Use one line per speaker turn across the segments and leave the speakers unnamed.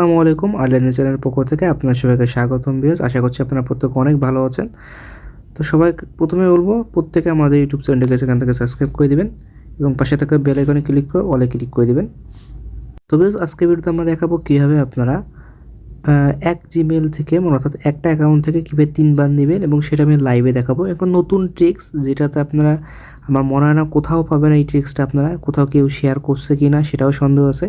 আসসালামু আলাইকুম আরলাইন চ্যানেলের পক্ষ থেকে আপনার সবাইকে স্বাগতম ভিউয়ার্স। আশা করছি আপনারা প্রত্যেকে অনেক ভালো আছেন। তো সবাই প্রথমে বলবো প্রত্যেকে আমাদের ইউটিউব চ্যানেলটাকে সেখান থেকে সাবস্ক্রাইব করে দিবেন এবং পাশে থাকা বেল আইকনে ক্লিক করে অলে ক্লিক করে দিবেন। তো ভিউয়ার্স আজকে ভিডিওতে আমরা দেখাবো কীভাবে আপনারা এক জিমেল থেকে অর্থাৎ একটা অ্যাকাউন্ট থেকে কীভাবে 3বার নেবেন এবং সেটা আমি লাইভে দেখাবো। এখন নতুন ট্রিক্স যেটাতে আপনারা আমার মনে হয় না কোথাও পাবেন এই ট্রিক্সটা, আপনারা কোথাও কেউ শেয়ার করছে কি না সেটাও সন্দেহ আছে।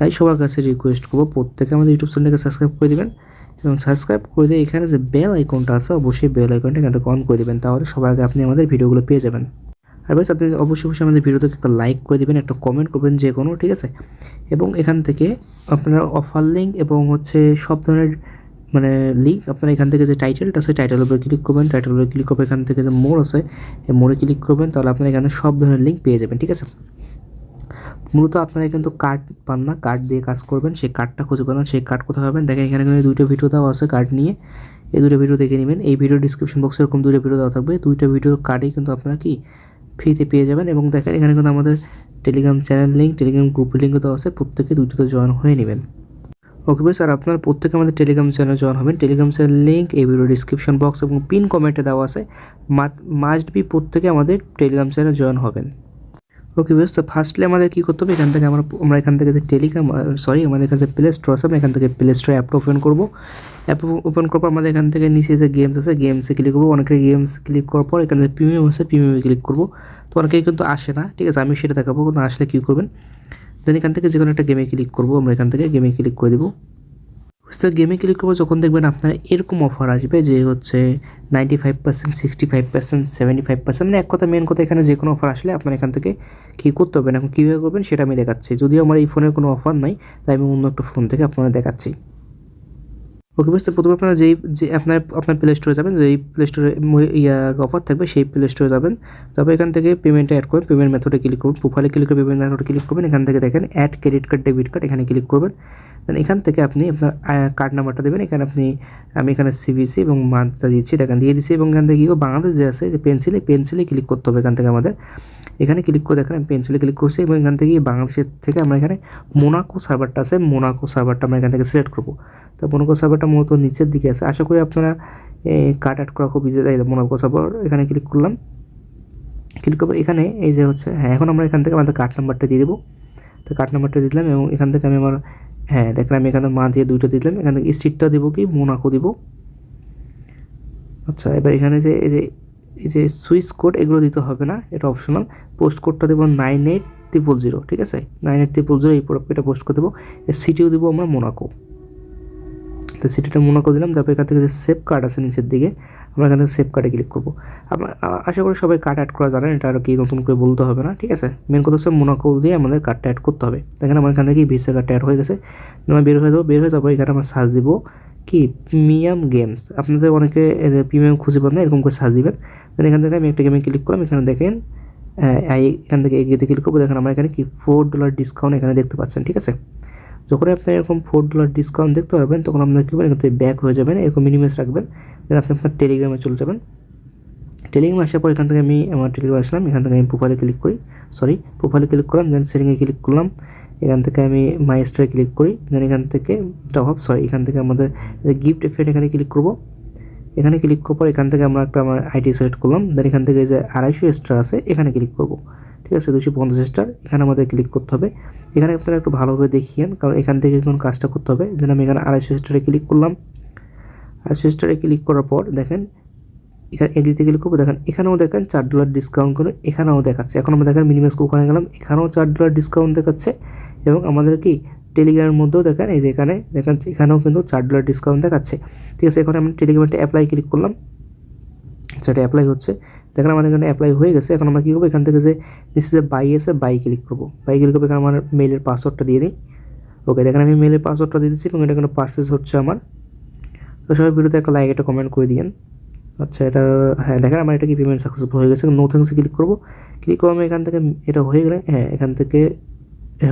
তাই সবার কাছে রিকোয়েস্ট করবো প্রত্যেকে আমাদের ইউটিউব চ্যানেলটাকে সাবস্ক্রাইব করে দেবেন এবং সাবস্ক্রাইব করে দিয়ে এখানে যে বেল আইকনটা আছে অবশ্যই বেল আইকনটা এখানে অন করে দেবেন, তাহলে সবার আগে আপনি আমাদের ভিডিওগুলো পেয়ে যাবেন। আর বেশ আপনি অবশ্যই আমাদের ভিডিওতে একটা লাইক করে দেবেন, একটা কমেন্ট করবেন যে কোনো, ঠিক আছে। এবং এখান থেকে আপনার অফার লিঙ্ক এবং সব ধরনের লিঙ্ক আপনারা এখান থেকে যে টাইটেলটা আছে টাইটেলের উপরে ক্লিক করবেন, টাইটেলের উপরে ক্লিক করবেন, এখান থেকে যে মোর আছে এই মোড়ে ক্লিক করবেন, তাহলে আপনারা এখানে সব ধরনের লিঙ্ক পেয়ে যাবেন, ঠিক আছে। মূলত আপনারা কিন্তু কার্ড পান না, কার্ড দিয়ে কাজ করবেন, সেই কার্ডটা খুঁজে পান না, সেই কার্ড কোথাও পাবেন দেখেন এখানে দুইটা ভিডিও দেওয়া আছে কার্ড নিয়ে, এই দুটো ভিডিও দেখে নেবেন। এই ভিডিও ডিসক্রিপশন বক্সে এরকম দুটো ভিডিও দেওয়া থাকবে, দুইটা ভিডিওর কার্ডই কিন্তু আপনারা কি ফ্রিতে পেয়ে যাবেন। এবং দেখেন এখানে কিন্তু আমাদের টেলিগ্রাম চ্যানেল লিঙ্ক, টেলিগ্রাম গ্রুপের লিঙ্কও দেওয়া আছে, প্রত্যেকে দুইটাতে জয়েন হয়ে নেবেন। ওকে বেশ, আর আপনারা প্রত্যেকে আমাদের টেলিগ্রাম চ্যানেলে জয়েন হবেন। টেলিগ্রাম চ্যানেল লিঙ্ক এই ভিডিও ডিসক্রিপশন বক্স এবং পিন কমেন্টে দেওয়া আছে, মাস্ট বি প্রত্যেকে আমাদের টেলিগ্রাম চ্যানেলে জয়েন হবেন। ওকে বেশ, তো ফার্স্টলি আমাদের কী করতে হবে, এখান থেকে আমরা এখান থেকে যে টেলিগ্রাম আমাদের এখানে যে প্লে স্টোর আছে আমরা এখান থেকে প্লে স্টোরে অ্যাপটা ওপেন করবো। অ্যাপ ওপেন করার পর আমাদের এখান থেকে নিচে যে গেমস আছে গেমসে ক্লিক করবো। অনেকে গেমস ক্লিক করার পর এখানে যে প্রিমিয়াম আছে প্রিমিয়ামে ক্লিক করবো। তো অনেকেই কিন্তু আসে না, ঠিক আছে, আমি সেটা দেখাবো। কিন্তু আসলে কী করবেন, দেন এখান থেকে যে কোনো একটা গেমে ক্লিক করবো, আমরা এখান থেকে গেমে ক্লিক করে দেবো। তো গেমে ক্লিক করবো যখন দেখবেন আপনার এরকম অফার আসবে যে 95%, 65%, 75%, এক কথা মেন কথা এখানে যে কোনো অফার আসলে আপনার এখান থেকে কী করতে হবে, এখন কীভাবে করবেন সেটা আমি দেখাচ্ছি। যদিও আমার এই ফোনের কোনো অফার নাই, তাই আমি অন্য একটা ফোন থেকে আপনারা দেখাচ্ছি। ওকে বুঝতে, প্রথমে আপনারা যে আপনার প্লে স্টোরে যাবেন, যেই প্লে স্টোরে অফার থাকবে সেই প্লে স্টোরে যাবেন। তারপর এখান থেকে পেমেন্টে অ্যাড করবেন, পেমেন্ট মেথডে ক্লিক করুন, প্রোফাইলে ক্লিক করে পেমেন্ট মেথডে ক্লিক করবেন। এখান থেকে দেখেন add credit card debit card, এখানে ক্লিক করবেন। দেন এখান থেকে আপনি আপনার কার্ড নাম্বারটা দেবেন। এখানে আমি এখানে সিবিসি এবং মান্থটা দিচ্ছি, দেখেন দিয়ে দিচ্ছি। এবং এখান থেকে বাংলাদেশ যে আছে যে পেন্সিলে ক্লিক করতে হবে। এখান থেকে আমাদের এখানে ক্লিক করে দেখেন আমি পেন্সিলে ক্লিক করছি এবং এখান থেকে বাংলাদেশের থেকে আমরা এখানে মোনাকো সার্ভারটা আছে, মোনাকো সার্ভারটা আমরা এখান থেকে সিলেক্ট করবো। তো মোনাকো সার্ভারটা মূলত নিচের দিকে আছে, আশা করি আপনারা কার্ড অ্যাড করা খুব ইজি। মোনাকো সার্ভার এখানে ক্লিক করলাম, ক্লিক করবো। এখানে এই যে এখন আমরা এখান থেকে আমাদের কার্ড নাম্বারটা দিয়ে দেবো। তো কার্ড নাম্বারটা দিলাম এবং এখান থেকে আমি আমার দেখলাম আমি এখানে মা দিয়ে দুইটা দিলাম। এখান থেকে স্ট্রিটটা দেবো কি মোনাকো দিব। আচ্ছা, এবার এখানে এই যে সুইচ কোড এগুলো দিতে হবে না, এটা অপশনাল। পোস্ট কোডটা দেবো 98000, ঠিক আছে, 98000 এই এটা পোস্ট করে দেবো। সিটিও দেবো আমরা মোনাকো। তো সিটিটা মোনাকো দিলাম। তারপর এখান থেকে যে সেভ কার্ড আছে নিচের দিকে আমরা এখান থেকে সেভ কার্ডে ক্লিক করবো। আমরা আশা করি সবাই কার্ড অ্যাড করা জানেন, এটা আর কি নতুন করে বলতে হবে না, ঠিক আছে। মেন কথা হচ্ছে মোনাকো দিয়ে আমাদের কার্ডটা অ্যাড করতে হবে। দেখেন আমার এখান থেকে ভিসা কার্ডটা অ্যাড হয়ে গেছে। আমরা বের হয়ে যাবো, বের হয়ে যাবো এখানে আমরা সার্চ দিব কি প্রিমিয়াম গেমস। আপনাদের অনেকে প্রিমিয়াম খুঁজে পান না, এরকম করে সার্চ দিবেন। দেন এখান থেকে আমি একটা গেমে ক্লিক করলাম। এখানে দেখেন এখান থেকে এগিয়ে ক্লিক করবো। দেখেন আমরা এখানে কি $4 ডিসকাউন্ট এখানে দেখতে পাচ্ছেন, ঠিক আছে। যখন আপনি এরকম $4 ডিসকাউন্ট দেখতে পারবেন তখন আপনার কী করবেন, এখান থেকে ব্যাক হয়ে যাবেন, এরকম মিনিমাইজ রাখবেন। দেন আপনি আপনার টেলিগ্রামে চলে যাবেন। টেলিগ্রামে আসার পর এখান থেকে আমি আমার টেলিগ্রামে আসলাম। এখান থেকে আমি প্রোফাইলে ক্লিক করলাম। দেন সেটিংয়ে ক্লিক করলাম। এখান থেকে আমি মাই স্টারে ক্লিক করি। দেন এখান থেকে এখান থেকে আমাদের গিফট এফেক্ট এখানে ক্লিক করব। এখানে ক্লিক করার পর এখান থেকে আমরা আমার আইডি সিলেক্ট করলাম। দেন এখান থেকে যে 250 স্টার আছে এখানে ক্লিক করব, ঠিক আছে, 250 স্টার এখানে আমাদের ক্লিক করতে হবে। এখানে আপনারা একটু ভালোভাবে দেখিয়েন, কারণ এখান থেকে কোন কাজটা করতে হবে। দেন আমি এখানে 250 স্টারে ক্লিক করলাম। 250 স্টারে ক্লিক করার পর দেখেন এখানে এগ্রিতে ক্লিক করবো। দেখেন এখানেও দেখেন $4 ডিসকাউন্ট করে এখানেও দেখাচ্ছে। এখন আমরা দেখেন মিনিমাইজ ওখানে গেলাম, এখানেও $4 ডিসকাউন্ট দেখাচ্ছে। এবং আমাদের কি টেলিগ্রামের মধ্যেও দেখেন এই যে এখানে দেখেন এখানেও কিন্তু $4 ডিসকাউন্ট দেখাচ্ছে, ঠিক আছে। এখন আমি টেলিগ্রামে অ্যাপ্লাই ক্লিক করলাম, সেটা অ্যাপ্লাই হচ্ছে। দেখেন আমাদের এখানে অ্যাপ্লাই হয়ে গেছে। এখন আমরা কী করবো, এখান থেকে যে নিচে যে বাই আছে বাই ক্লিক করবো। এখানে আমার মেইলের পাসওয়ার্ডটা দিয়ে দিই। ওকে, দেখেন আমি মেইলের পাসওয়ার্ডটা দিয়ে দিচ্ছি এবং এটা এখানে পারচেজ হচ্ছে আমার। তো সবাই ভিডিওতে একটা লাইক একটা কমেন্ট করে দিয়েন। আচ্ছা, এটা দেখেন আমার এটা কি পেমেন্ট সাকসেসফুল হয়ে গেছে। নো থ্যাঙ্কসে ক্লিক করবো। ক্লিক করে আমি এখান থেকে এটা হয়ে গেলে এখান থেকে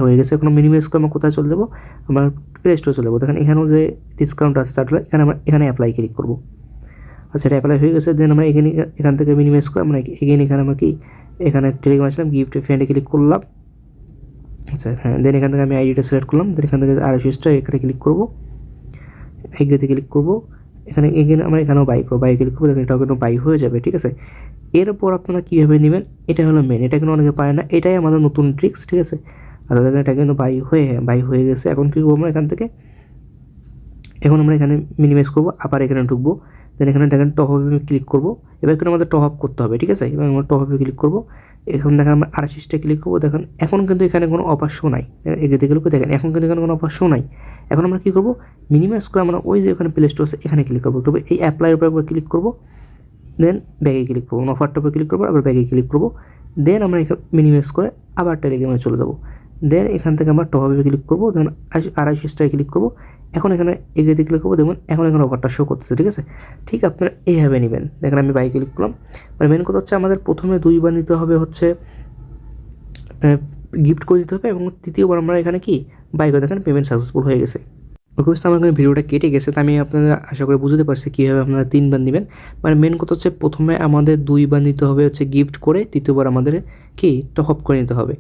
হয়ে গেছে। এখন মিনিমাইজ করে আমরা কোথায় চলে যাবো, আমার প্লে স্টোরে চলে যাবো। দেখেন এখানেও যে ডিসকাউন্ট আছে $4 এখানে অ্যাপ্লাই ক্লিক করবো। আচ্ছা, এটা অ্যাপ্লাই হয়ে গেছে। দেন আমরা এখান থেকে মিনিমাইজ করে আমরা এখানে আমরা কি এখানে টেলিগ্রাম আসলাম, গিফট ফ্রেন্ডে ক্লিক করলাম। আচ্ছা হ্যাঁ, দেন এখান থেকে আমি আইডিটা সিলেক্ট করলাম, দেন এখান থেকে RSSটা এখানে ক্লিক করবো, এগ্রিতে ক্লিক করবো, এখানে আমরা এখানেও বাই করবো, বাই ক্লিক করবো, দেখেন এটাও কিন্তু বাই হয়ে যাবে, ঠিক আছে। এরপর আপনারা কীভাবে নেবেন, এটা হলো মেন, এটা কিন্তু অনেকে পারে না, এটাই আমাদের নতুন ট্রিক্স, ঠিক আছে। আর দেখেন এটা কিন্তু বাই হয়ে গেছে। এখন কী করবো আমরা এখান থেকে, এখন আমরা এখানে মিনিমাইজ করবো, আবার এখানে ঢুকবো, দেন এখানে দেখেন টপ আপে আমি ক্লিক করবো, এবার কিন্তু আমাদের টপ আপ করতে হবে, ঠিক আছে। এবার আমরা টপ আপে ক্লিক করবো, এখন দেখেন আমরা RSSটা ক্লিক করবো, দেখেন এখন কিন্তু এখানে কোনো অফার শো নাই, এগিয়ে ক্লিক করে দেখেন এখন কিন্তু এখানে কোনো অফার শো নাই। এখন আমরা কী করবো, মিনিমাইজ করে আমরা ওই যে এখানে প্লে স্টোর আছে এখানে ক্লিক করবো, তবে এই অ্যাপ্লাইয়ের উপর একবার ক্লিক করবো, দেন ব্যাগে ক্লিক করবো, অফারটার উপর ক্লিক করবো, আবার ব্যাগে ক্লিক করবো, দেন আমরা এখানে মিনিমাইজ করে আবার টেলিগ্রামে চলে যাবো, দেন এখান থেকে আমরা টপ আপে ক্লিক করবো, দেন RSSটায় ক্লিক করবো, এখন এখানে এগ্রিতে ক্লিক করবো, দেখুন এখন এখানে অফারটা শো করতেছে, ঠিক আছে। ঠিক আপনারা এইভাবে নেবেন, দেখেন আমি বাই ক্লিক করলাম। মানে মেন কথা হচ্ছে আমাদের প্রথমে 2বার নিতে হবে হচ্ছে গিফট করে দিতে হবে, এবং তৃতীয়বার আমরা এখানে কি বাই করে, দেখেন পেমেন্ট সাকসেসফুল হয়ে গেছে। ওকে বুঝতে আমার এখানে ভিডিওটা কেটে গেছে, তো আমি আপনারা আশা করে বুঝতে পারছি কীভাবে আপনারা 3বার নেবেন। মানে মেন কথা হচ্ছে প্রথমে আমাদের 2বার নিতে হবে হচ্ছে গিফট করে, তৃতীয়বার আমাদের কি টপ আপ করে নিতে হবে।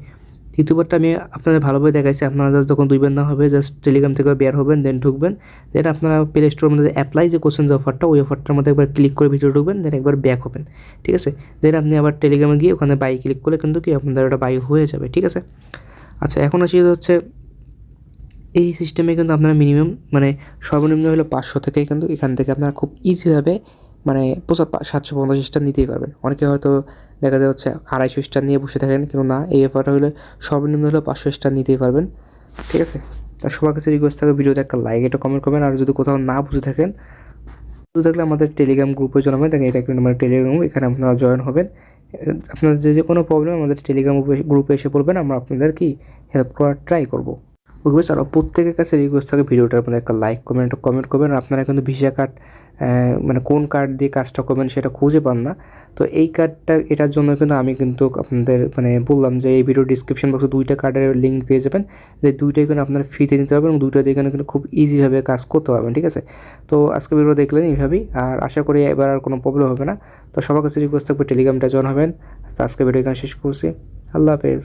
তৃতীয়বারটা আমি আপনাদের ভালোভাবে দেখাইছি, আপনারা জাস্ট যখন 2বার না হবে জাস্ট টেলিগ্রাম থেকে বের হবেন, দেন ঢুকবেন, দেন আপনারা প্লে স্টোরের মধ্যে অ্যাপ্লাই যে কোশ্চেন যে অফারটা, ওই অফারটার মধ্যে একবার ক্লিক করে ভিতরে ঢুকবেন, দেন একবার ব্যাক হবেন, ঠিক আছে। দেন আপনি আবার টেলিগ্রামে গিয়ে ওখানে বাই ক্লিক করলে কিন্তু কি আপনাদের ওটা বাই হয়ে যাবে, ঠিক আছে। আচ্ছা এখন আসি হচ্ছে এই সিস্টেমে কিন্তু আপনারা মিনিমাম মানে সর্বনিম্ন হলো 500 থেকে, কিন্তু এখান থেকে আপনারা খুব ইজিভাবে মানে 750 স্টার নিতেই পারবেন। অনেকে হয়তো দেখা যায় হচ্ছে 250 স্টার নিয়ে বসে থাকেন, কিন্তু না, এই অফারটা হলে সর্বনিম্ন হলো 500 স্টার নিতেই পারবেন, ঠিক আছে। তা সবার কাছে রিকোয়েস্ট থাকবে ভিডিওতে একটা লাইক, এটা কমেন্ট করবেন, আর যদি কোথাও না বুঝে থাকেন থাকলে আমাদের টেলিগ্রাম গ্রুপে জানাবেন, দেখেন এটা কিন্তু আমার টেলিগ্রাম, এখানে আপনারা জয়েন হবেন। আপনার যে কোনো প্রবলেম আমাদের টেলিগ্রাম গ্রুপে এসে বলবেন, আমরা আপনাদের কি হেল্প করার ট্রাই করবো। ওকে আর প্রত্যেকের কাছে রিকোয়েস্ট থাকে ভিডিওটার মধ্যে একটা লাইক কমেন্ট করবেন। আপনারা কিন্তু ভিসা কার্ড মানে কোন কার্ড দিয়ে কাজটা করবেন সেটা খুঁজে পান না, তো এই কার্ডটা এটার জন্য কিন্তু আমি কিন্তু আপনাদের মানে বললাম যে এই ভিডিও ডিসক্রিপশন বক্সে 2টা কার্ডের লিঙ্ক পেয়ে যাবেন, যে 2টাই কিন্তু আপনারা ফ্রিতে নিতে পারবেন, এবং 2টা দিয়ে কিন্তু খুব ইজিভাবে কাজ করতে পারবেন, ঠিক আছে। তো আজকে ভিডিও দেখলেন এইভাবেই, আর আশা করি এবার আর কোনো প্রবলেম হবে না। তো সবার কাছে রিকোয়েস্ট থাকবে টেলিগ্রামটা জয়েন হবেন। তো আজকে ভিডিও এখানে শেষ করছি, আল্লাহ হাফেজ।